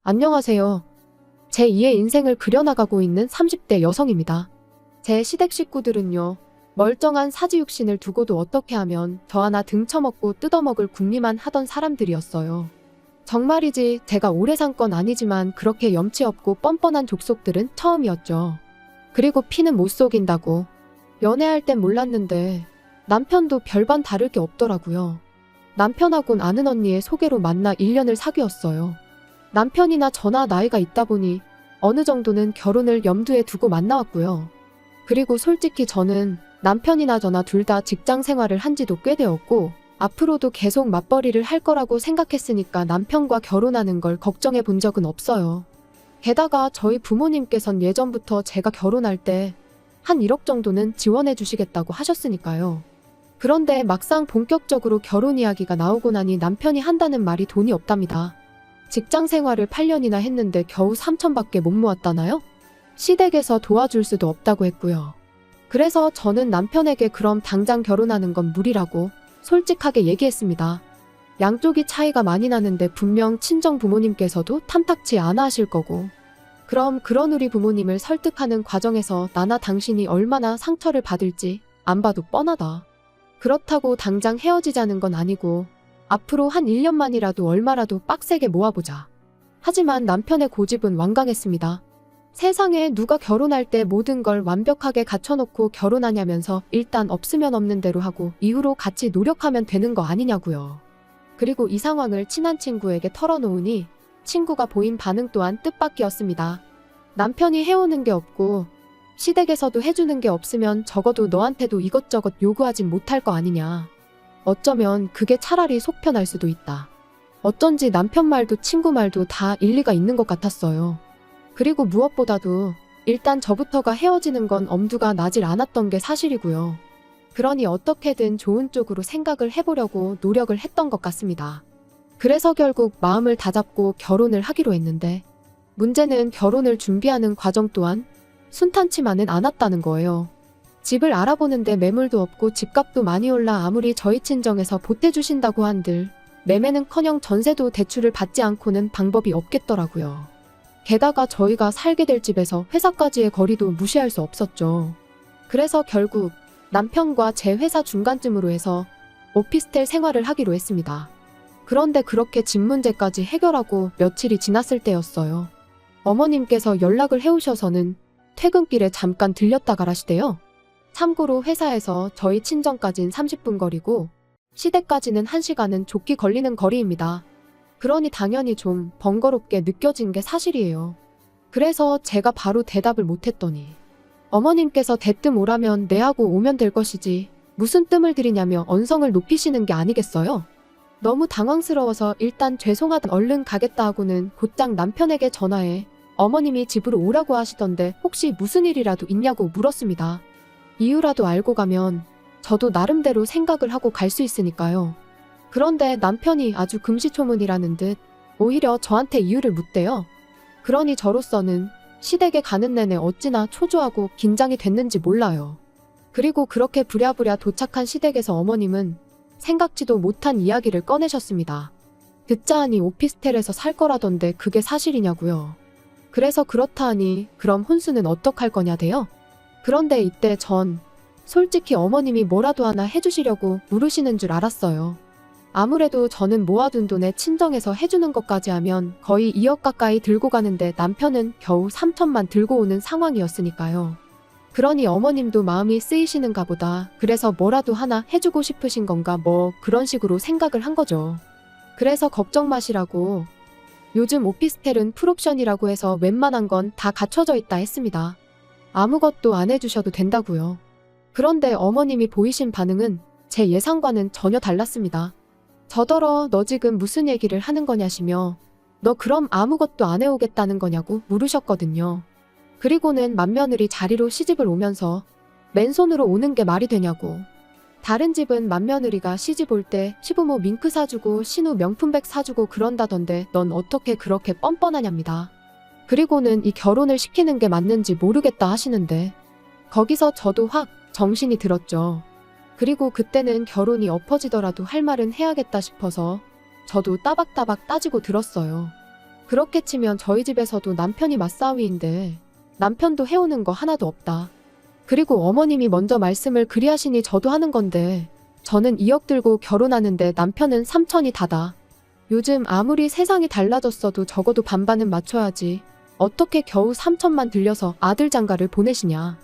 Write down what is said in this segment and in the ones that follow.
안녕하세요. 제2의 인생을 그려나가고 있는 30대 여성입니다. 제 시댁 식구들은요, 멀쩡한 사지육신을 두고도 어떻게 하면 저 하나 등쳐먹고 뜯어먹을 궁리만 하던 사람들이었어요. 정말이지 제가 오래 산 건 아니지만 그렇게 염치 없고 뻔뻔한 족속들은 처음이었죠. 그리고 피는 못 속인다고. 연애할 땐 몰랐는데 남편도 별반 다를 게 없더라고요. 남편하고는 아는 언니의 소개로 만나 1년을 사귀었어요. 남편이나 저나 나이가 있다 보니 어느 정도는 결혼을 염두에 두고 만나왔고요. 그리고 솔직히 저는 남편이나 저나 둘 다 직장 생활을 한 지도 꽤 되었고 앞으로도 계속 맞벌이를 할 거라고 생각했으니까 남편과 결혼하는 걸 걱정해 본 적은 없어요. 게다가 저희 부모님께선 예전부터 제가 결혼할 때 한 1억 정도는 지원해 주시겠다고 하셨으니까요. 그런데 막상 본격적으로 결혼 이야기가 나오고 나니 남편이 한다는 말이 돈이 없답니다. 직장 생활을 8년이나 했는데 겨우 3천밖에 못 모았다나요? 시댁에서 도와줄 수도 없다고 했고요. 그래서 저는 남편에게 그럼 당장 결혼하는 건 무리라고 솔직하게 얘기했습니다. 양쪽이 차이가 많이 나는데 분명 친정 부모님께서도 탐탁치 않아 하실 거고. 그럼 그런 우리 부모님을 설득하는 과정에서 나나 당신이 얼마나 상처를 받을지 안 봐도 뻔하다. 그렇다고 당장 헤어지자는 건 아니고 앞으로 한 1년만이라도 얼마라도 빡세게 모아보자. 하지만 남편의 고집은 완강했습니다. 세상에 누가 결혼할 때 모든 걸 완벽하게 갖춰놓고 결혼하냐면서 일단 없으면 없는 대로 하고 이후로 같이 노력하면 되는 거 아니냐고요. 그리고 이 상황을 친한 친구에게 털어놓으니 친구가 보인 반응 또한 뜻밖이었습니다. 남편이 해오는 게 없고 시댁에서도 해주는 게 없으면 적어도 너한테도 이것저것 요구하진 못할 거 아니냐. 어쩌면 그게 차라리 속 편할 수도 있다. 어쩐지 남편 말도 친구 말도 다 일리가 있는 것 같았어요. 그리고 무엇보다도 일단 저부터가 헤어지는 건 엄두가 나질 않았던 게 사실이고요. 그러니 어떻게든 좋은 쪽으로 생각을 해보려고 노력을 했던 것 같습니다. 그래서 결국 마음을 다잡고 결혼을 하기로 했는데 문제는 결혼을 준비하는 과정 또한 순탄치만은 않았다는 거예요. 집을 알아보는데 매물도 없고 집값도 많이 올라 아무리 저희 친정에서 보태주신다고 한들 매매는커녕 전세도 대출을 받지 않고는 방법이 없겠더라고요. 게다가 저희가 살게 될 집에서 회사까지의 거리도 무시할 수 없었죠. 그래서 결국 남편과 제 회사 중간쯤으로 해서 오피스텔 생활을 하기로 했습니다. 그런데 그렇게 집 문제까지 해결하고 며칠이 지났을 때였어요. 어머님께서 연락을 해오셔서는 퇴근길에 잠깐 들렸다 가라시대요. 참고로 회사에서 저희 친정까진 30분 거리고 시댁까지는 1시간은 좋게 걸리는 거리입니다. 그러니 당연히 좀 번거롭게 느껴진 게 사실이에요. 그래서 제가 바로 대답을 못했더니 어머님께서 대뜸 오라면 네 하고 오면 될 것이지 무슨 뜸을 들이냐며 언성을 높이시는 게 아니겠어요? 너무 당황스러워서 일단 죄송하다 얼른 가겠다 하고는 곧장 남편에게 전화해 어머님이 집으로 오라고 하시던데 혹시 무슨 일이라도 있냐고 물었습니다. 이유라도 알고 가면 저도 나름대로 생각을 하고 갈 수 있으니까요. 그런데 남편이 아주 금시초문이라는 듯 오히려 저한테 이유를 묻대요. 그러니 저로서는 시댁에 가는 내내 어찌나 초조하고 긴장이 됐는지 몰라요. 그리고 그렇게 부랴부랴 도착한 시댁에서 어머님은 생각지도 못한 이야기를 꺼내셨습니다. 듣자 하니 오피스텔에서 살 거라던데 그게 사실이냐고요. 그래서 그렇다 하니 그럼 혼수는 어떡할 거냐대요? 그런데 이때 전 솔직히 어머님이 뭐라도 하나 해주시려고 물으시는 줄 알았어요. 아무래도 저는 모아둔 돈에 친정에서 해주는 것까지 하면 거의 2억 가까이 들고 가는데 남편은 겨우 3천만 들고 오는 상황이었으니까요. 그러니 어머님도 마음이 쓰이시는가 보다. 그래서 뭐라도 하나 해주고 싶으신 건가 뭐 그런 식으로 생각을 한 거죠. 그래서 걱정 마시라고 요즘 오피스텔은 풀옵션이라고 해서 웬만한 건 다 갖춰져 있다 했습니다. 아무것도 안 해주셔도 된다고요. 그런데 어머님이 보이신 반응은 제 예상과는 전혀 달랐습니다. 저더러 너 지금 무슨 얘기를 하는 거냐시며 너 그럼 아무것도 안 해오겠다는 거냐고 물으셨거든요. 그리고는 맏며느리 자리로 시집을 오면서 맨손으로 오는 게 말이 되냐고. 다른 집은 맏며느리가 시집 올 때 시부모 밍크 사주고 신우 명품백 사주고 그런다던데 넌 어떻게 그렇게 뻔뻔하냐입니다. 그리고는 이 결혼을 시키는 게 맞는지 모르겠다 하시는데 거기서 저도 확 정신이 들었죠. 그리고 그때는 결혼이 엎어지더라도 할 말은 해야겠다 싶어서 저도 따박따박 따지고 들었어요. 그렇게 치면 저희 집에서도 남편이 맞사위인데 남편도 해오는 거 하나도 없다. 그리고 어머님이 먼저 말씀을 그리 하시니 저도 하는 건데 저는 2억 들고 결혼하는데 남편은 3천이 다다. 요즘 아무리 세상이 달라졌어도 적어도 반반은 맞춰야지. 어떻게 겨우 3천만 들려서 아들 장가를 보내시냐.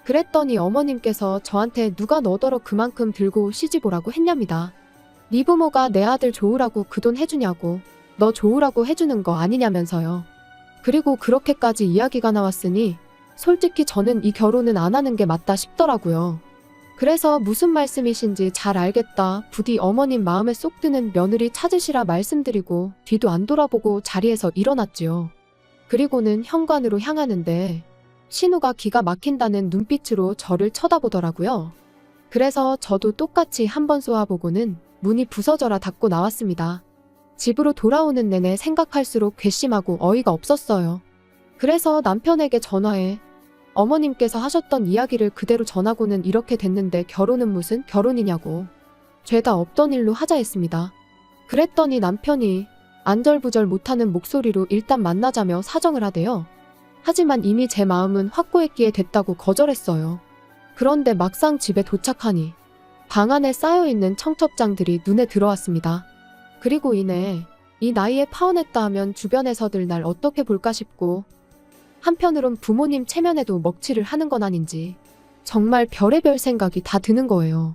그랬더니 어머님께서 저한테 누가 너더러 그만큼 들고 시집오라고 했냐입니다. 네 부모가 내 아들 좋으라고 그 돈 해주냐고. 너 좋으라고 해주는 거 아니냐면서요. 그리고 그렇게까지 이야기가 나왔으니 솔직히 저는 이 결혼은 안 하는 게 맞다 싶더라고요. 그래서 무슨 말씀이신지 잘 알겠다. 부디 어머님 마음에 쏙 드는 며느리 찾으시라 말씀드리고 뒤도 안 돌아보고 자리에서 일어났지요. 그리고는 현관으로 향하는데 신우가 기가 막힌다는 눈빛으로 저를 쳐다보더라고요. 그래서 저도 똑같이 한번 쏘아보고는 문이 부서져라 닫고 나왔습니다. 집으로 돌아오는 내내 생각할수록 괘씸하고 어이가 없었어요. 그래서 남편에게 전화해 어머님께서 하셨던 이야기를 그대로 전하고는 이렇게 됐는데 결혼은 무슨 결혼이냐고. 죄다 없던 일로 하자 했습니다. 그랬더니 남편이 안절부절 못하는 목소리로 일단 만나자며 사정을 하대요. 하지만 이미 제 마음은 확고했기에 됐다고 거절했어요. 그런데 막상 집에 도착하니 방 안에 쌓여있는 청첩장들이 눈에 들어왔습니다. 그리고 이내 이 나이에 파혼했다 하면 주변에서들 날 어떻게 볼까 싶고 한편으론 부모님 체면에도 먹칠을 하는 건 아닌지 정말 별의별 생각이 다 드는 거예요.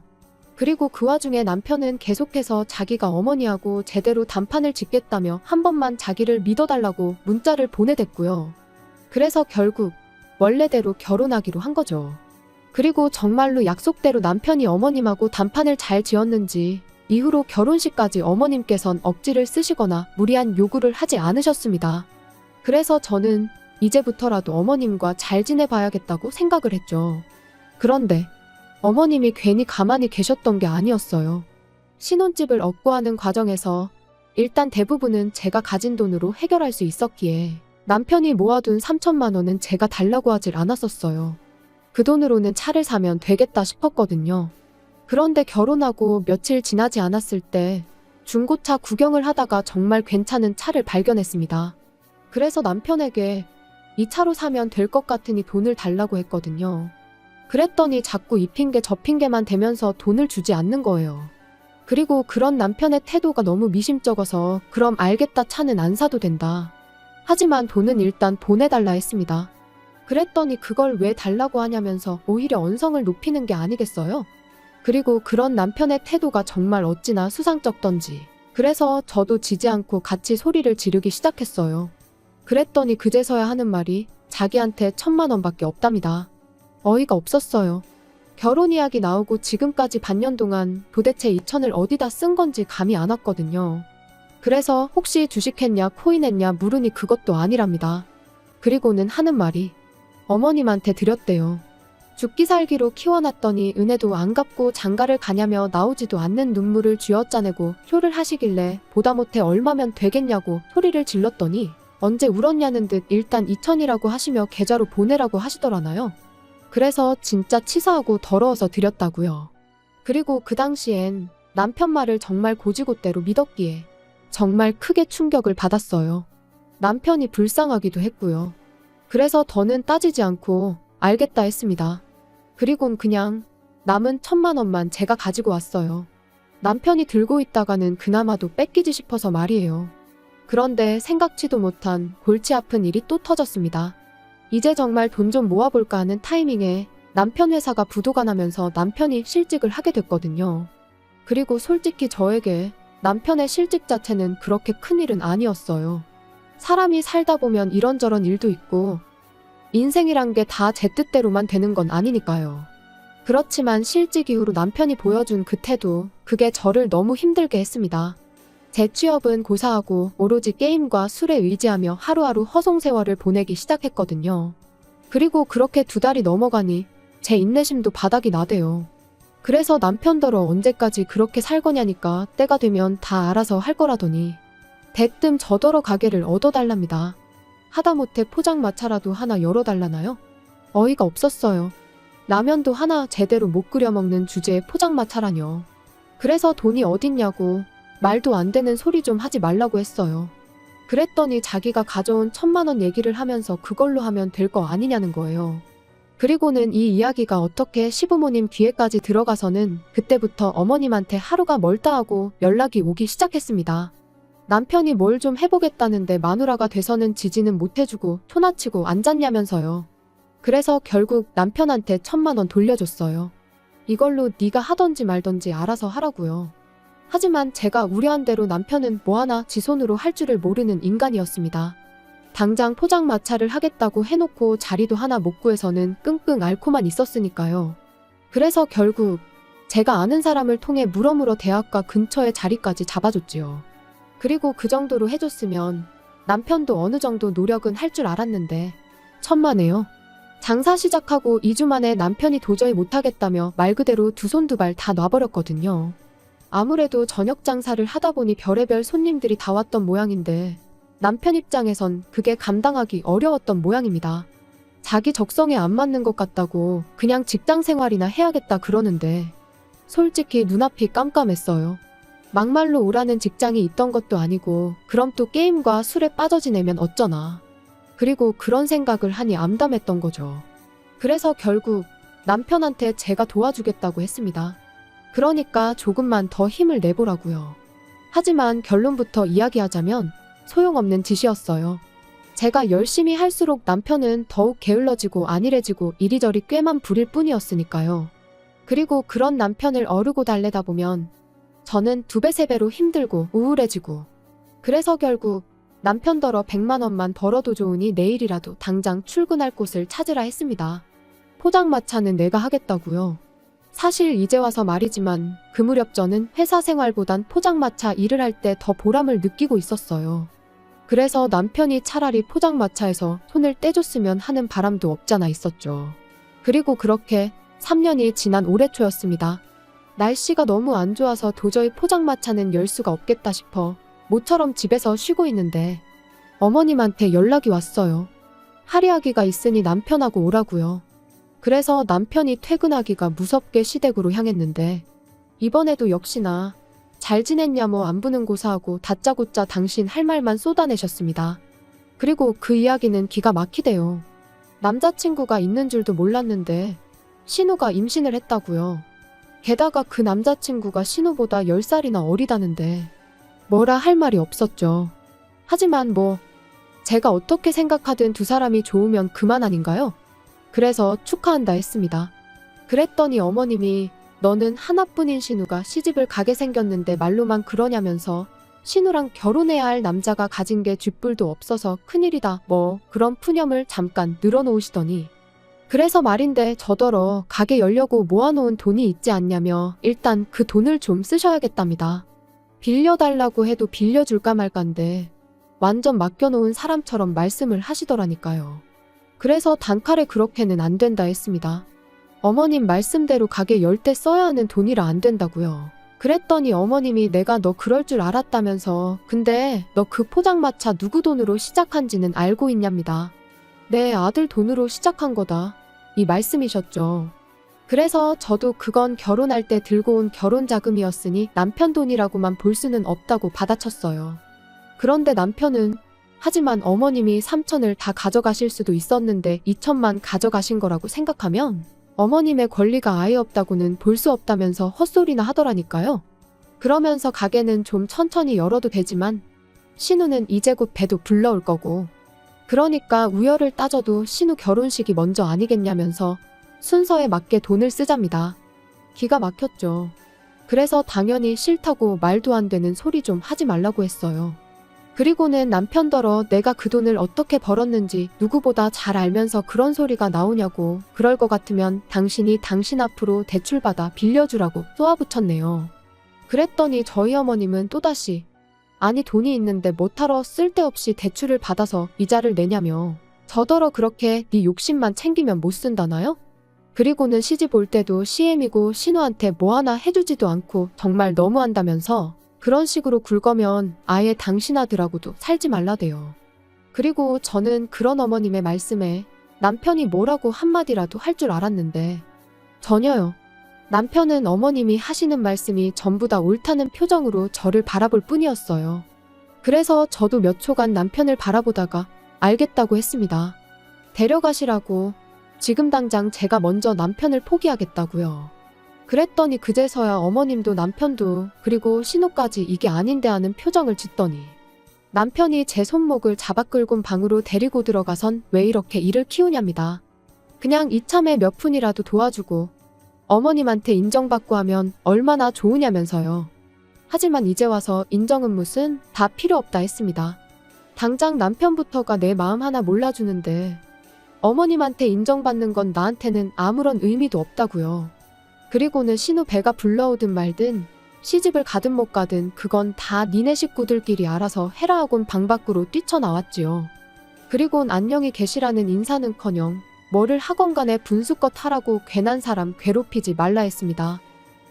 그리고 그 와중에 남편은 계속해서 자기가 어머니하고 제대로 단판을 짓겠다며 한 번만 자기를 믿어달라고 문자를 보내댔고요. 그래서 결국 원래대로 결혼하기로 한 거죠. 그리고 정말로 약속대로 남편이 어머님하고 단판을 잘 지었는지 이후로 결혼식까지 어머님께선 억지를 쓰시거나 무리한 요구를 하지 않으셨습니다. 그래서 저는 이제부터라도 어머님과 잘 지내봐야겠다고 생각을 했죠. 그런데 어머님이 괜히 가만히 계셨던 게 아니었어요. 신혼집을 얻고 하는 과정에서 일단 대부분은 제가 가진 돈으로 해결할 수 있었기에 남편이 모아둔 3천만 원은 제가 달라고 하질 않았었어요. 그 돈으로는 차를 사면 되겠다 싶었거든요. 그런데 결혼하고 며칠 지나지 않았을 때 중고차 구경을 하다가 정말 괜찮은 차를 발견했습니다. 그래서 남편에게 이 차로 사면 될 것 같으니 돈을 달라고 했거든요. 그랬더니 자꾸 이 핑계 저 핑계만 대면서 돈을 주지 않는 거예요. 그리고 그런 남편의 태도가 너무 미심쩍어서 그럼 알겠다 차는 안 사도 된다. 하지만 돈은 일단 보내달라 했습니다. 그랬더니 그걸 왜 달라고 하냐면서 오히려 언성을 높이는 게 아니겠어요? 그리고 그런 남편의 태도가 정말 어찌나 수상쩍던지 그래서 저도 지지 않고 같이 소리를 지르기 시작했어요. 그랬더니 그제서야 하는 말이 자기한테 1,000만 원밖에 없답니다. 어이가 없었어요. 결혼 이야기 나오고 지금까지 반년 동안 도대체 2천을 어디다 쓴 건지 감이 안 왔거든요. 그래서 혹시 주식했냐 코인했냐 물으니 그것도 아니랍니다. 그리고는 하는 말이 어머님한테 드렸대요. 죽기 살기로 키워놨더니 은혜도 안 갚고 장가를 가냐며 나오지도 않는 눈물을 쥐어짜내고 효를 하시길래 보다 못해 얼마면 되겠냐고 소리를 질렀더니 언제 울었냐는 듯 일단 2천이라고 하시며 계좌로 보내라고 하시더라나요. 그래서 진짜 치사하고 더러워서 드렸다고요. 그리고 그 당시엔 남편 말을 정말 고지고대로 믿었기에 정말 크게 충격을 받았어요. 남편이 불쌍하기도 했고요. 그래서 더는 따지지 않고 알겠다 했습니다. 그리곤 그냥 남은 1,000만 원만 제가 가지고 왔어요. 남편이 들고 있다가는 그나마도 뺏기지 싶어서 말이에요. 그런데 생각지도 못한 골치 아픈 일이 또 터졌습니다. 이제 정말 돈 좀 모아볼까 하는 타이밍에 남편 회사가 부도가 나면서 남편이 실직을 하게 됐거든요. 그리고 솔직히 저에게 남편의 실직 자체는 그렇게 큰 일은 아니었어요. 사람이 살다 보면 이런저런 일도 있고 인생이란 게 다 제 뜻대로만 되는 건 아니니까요. 그렇지만 실직 이후로 남편이 보여준 그 태도, 그게 저를 너무 힘들게 했습니다. 제 취업은 고사하고 오로지 게임과 술에 의지하며 하루하루 허송세월을 보내기 시작했거든요. 그리고 그렇게 2달이 넘어가니 제 인내심도 바닥이 나대요. 그래서 남편더러 언제까지 그렇게 살 거냐니까 때가 되면 다 알아서 할 거라더니 대뜸 저더러 가게를 얻어달랍니다. 하다못해 포장마차라도 하나 열어달라나요? 어이가 없었어요. 라면도 하나 제대로 못 끓여 먹는 주제에 포장마차라뇨. 그래서 돈이 어딨냐고 말도 안 되는 소리 좀 하지 말라고 했어요. 그랬더니 자기가 가져온 1,000만 원 얘기를 하면서 그걸로 하면 될 거 아니냐는 거예요. 그리고는 이 이야기가 어떻게 시부모님 귀에까지 들어가서는 그때부터 어머님한테 하루가 멀다 하고 연락이 오기 시작했습니다. 남편이 뭘 좀 해보겠다는데 마누라가 돼서는 지지는 못해주고 초나치고 앉았냐면서요. 그래서 결국 남편한테 1,000만 원 돌려줬어요. 이걸로 네가 하던지 말던지 알아서 하라고요. 하지만 제가 우려한 대로 남편은 뭐하나 지 손으로 할 줄을 모르는 인간이었습니다. 당장 포장마차를 하겠다고 해놓고 자리도 하나 못 구해서는 끙끙 앓고만 있었으니까요. 그래서 결국 제가 아는 사람을 통해 물어물어 대학가 근처에 자리까지 잡아줬지요. 그리고 그 정도로 해줬으면 남편도 어느 정도 노력은 할 줄 알았는데 천만에요. 장사 시작하고 2주 만에 남편이 도저히 못하겠다며 말 그대로 두 손 두 발 다 놔버렸거든요. 아무래도 저녁 장사를 하다 보니 별의별 손님들이 다 왔던 모양인데 남편 입장에선 그게 감당하기 어려웠던 모양입니다. 자기 적성에 안 맞는 것 같다고 그냥 직장 생활이나 해야겠다 그러는데 솔직히 눈앞이 깜깜했어요. 막말로 오라는 직장이 있던 것도 아니고 그럼 또 게임과 술에 빠져 지내면 어쩌나. 그리고 그런 생각을 하니 암담했던 거죠. 그래서 결국 남편한테 제가 도와주겠다고 했습니다. 그러니까 조금만 더 힘을 내보라고요. 하지만 결론부터 이야기하자면 소용없는 짓이었어요. 제가 열심히 할수록 남편은 더욱 게을러지고 안일해지고 이리저리 꾀만 부릴 뿐이었으니까요. 그리고 그런 남편을 어르고 달래다 보면 저는 2배, 3배로 힘들고 우울해지고 그래서 결국 남편더러 100만 원만 벌어도 좋으니 내일이라도 당장 출근할 곳을 찾으라 했습니다. 포장마차는 내가 하겠다고요. 사실 이제 와서 말이지만 그 무렵 저는 회사 생활보단 포장마차 일을 할 때 더 보람을 느끼고 있었어요. 그래서 남편이 차라리 포장마차에서 손을 떼줬으면 하는 바람도 없잖아 있었죠. 그리고 그렇게 3년이 지난 올해 초였습니다. 날씨가 너무 안 좋아서 도저히 포장마차는 열 수가 없겠다 싶어 모처럼 집에서 쉬고 있는데 어머님한테 연락이 왔어요. 할이하기가 있으니 남편하고 오라고요. 그래서 남편이 퇴근하기가 무섭게 시댁으로 향했는데 이번에도 역시나 잘 지냈냐 뭐 안부는 고사하고 다짜고짜 당신 할 말만 쏟아내셨습니다. 그리고 그 이야기는 기가 막히대요. 남자친구가 있는 줄도 몰랐는데 신우가 임신을 했다고요. 게다가 그 남자친구가 신우보다 10살이나 어리다는데 뭐라 할 말이 없었죠. 하지만 뭐 제가 어떻게 생각하든 두 사람이 좋으면 그만 아닌가요? 그래서 축하한다 했습니다. 그랬더니 어머님이 너는 하나뿐인 신우가 시집을 가게 생겼는데 말로만 그러냐면서 신우랑 결혼해야 할 남자가 가진 게 쥐뿔도 없어서 큰일이다 뭐 그런 푸념을 잠깐 늘어놓으시더니 그래서 말인데 저더러 가게 열려고 모아놓은 돈이 있지 않냐며 일단 그 돈을 좀 쓰셔야겠답니다. 빌려달라고 해도 빌려줄까 말까인데 완전 맡겨놓은 사람처럼 말씀을 하시더라니까요. 그래서 단칼에 그렇게는 안 된다 했습니다. 어머님 말씀대로 가게 열 때 써야 하는 돈이라 안 된다고요. 그랬더니 어머님이 내가 너 그럴 줄 알았다면서 근데 너 그 포장마차 누구 돈으로 시작한지는 알고 있냐입니다. 내 아들 돈으로 시작한 거다. 이 말씀이셨죠. 그래서 저도 그건 결혼할 때 들고 온 결혼자금이었으니 남편 돈이라고만 볼 수는 없다고 받아쳤어요. 그런데 남편은 하지만 어머님이 3천을 다 가져가실 수도 있었는데 2천만 가져가신 거라고 생각하면 어머님의 권리가 아예 없다고는 볼 수 없다면서 헛소리나 하더라니까요. 그러면서 가게는 좀 천천히 열어도 되지만 신우는 이제 곧 배도 불러올 거고 그러니까 우열을 따져도 신우 결혼식이 먼저 아니겠냐면서 순서에 맞게 돈을 쓰잡니다. 기가 막혔죠. 그래서 당연히 싫다고 말도 안 되는 소리 좀 하지 말라고 했어요. 그리고는 남편더러 내가 그 돈을 어떻게 벌었는지 누구보다 잘 알면서 그런 소리가 나오냐고 그럴 것 같으면 당신이 당신 앞으로 대출받아 빌려주라고 쏘아붙였네요. 그랬더니 저희 어머님은 또다시 아니 돈이 있는데 뭐하러 쓸데없이 대출을 받아서 이자를 내냐며 저더러 그렇게 네 욕심만 챙기면 못 쓴다나요? 그리고는 시집 올 때도 CM이고 신우한테 뭐 하나 해주지도 않고 정말 너무한다면서 그런 식으로 굴거면 아예 당신 아들하고도 살지 말라대요. 그리고 저는 그런 어머님의 말씀에 남편이 뭐라고 한마디라도 할 줄 알았는데 전혀요. 남편은 어머님이 하시는 말씀이 전부 다 옳다는 표정으로 저를 바라볼 뿐이었어요. 그래서 저도 몇 초간 남편을 바라보다가 알겠다고 했습니다. 데려가시라고. 지금 당장 제가 먼저 남편을 포기하겠다고요. 그랬더니 그제서야 어머님도 남편도 그리고 신우까지 이게 아닌데 하는 표정을 짓더니 남편이 제 손목을 잡아 끌고 방으로 데리고 들어가선 왜 이렇게 일을 키우냐입니다. 그냥 이참에 몇 푼이라도 도와주고 어머님한테 인정받고 하면 얼마나 좋으냐면서요. 하지만 이제 와서 인정은 무슨 다 필요 없다 했습니다. 당장 남편부터가 내 마음 하나 몰라주는데 어머님한테 인정받는 건 나한테는 아무런 의미도 없다고요. 그리고는 신우 배가 불러오든 말든 시집을 가든 못 가든 그건 다 니네 식구들끼리 알아서 해라 하곤 방 밖으로 뛰쳐나왔지요. 그리곤 안녕히 계시라는 인사는커녕 뭐를 하건 간에 분수껏 하라고 괜한 사람 괴롭히지 말라 했습니다.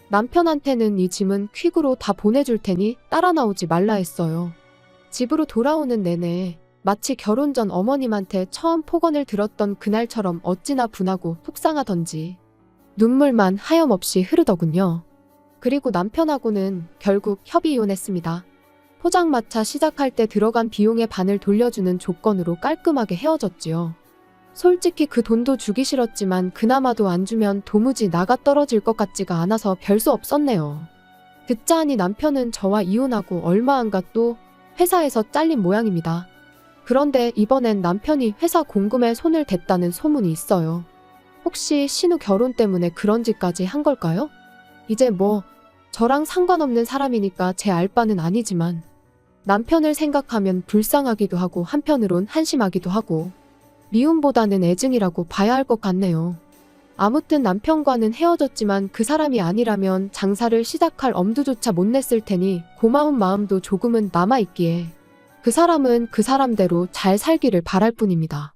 남편한테는 이 짐은 퀵으로 다 보내줄 테니 따라 나오지 말라 했어요. 집으로 돌아오는 내내 마치 결혼 전 어머님한테 처음 폭언을 들었던 그날처럼 어찌나 분하고 속상하던지 눈물만 하염없이 흐르더군요. 그리고 남편하고는 결국 협의 이혼했습니다. 포장마차 시작할 때 들어간 비용의 반을 돌려주는 조건으로 깔끔하게 헤어졌지요. 솔직히 그 돈도 주기 싫었지만 그나마도 안 주면 도무지 나가 떨어질 것 같지가 않아서 별 수 없었네요. 듣자 하니 남편은 저와 이혼하고 얼마 안 가 또 회사에서 잘린 모양입니다. 그런데 이번엔 남편이 회사 공금에 손을 댔다는 소문이 있어요. 혹시 신우 결혼 때문에 그런 짓까지 한 걸까요? 이제 뭐 저랑 상관없는 사람이니까 제 알 바는 아니지만 남편을 생각하면 불쌍하기도 하고 한편으론 한심하기도 하고 미움보다는 애증이라고 봐야 할 것 같네요. 아무튼 남편과는 헤어졌지만 그 사람이 아니라면 장사를 시작할 엄두조차 못 냈을 테니 고마운 마음도 조금은 남아있기에 그 사람은 그 사람대로 잘 살기를 바랄 뿐입니다.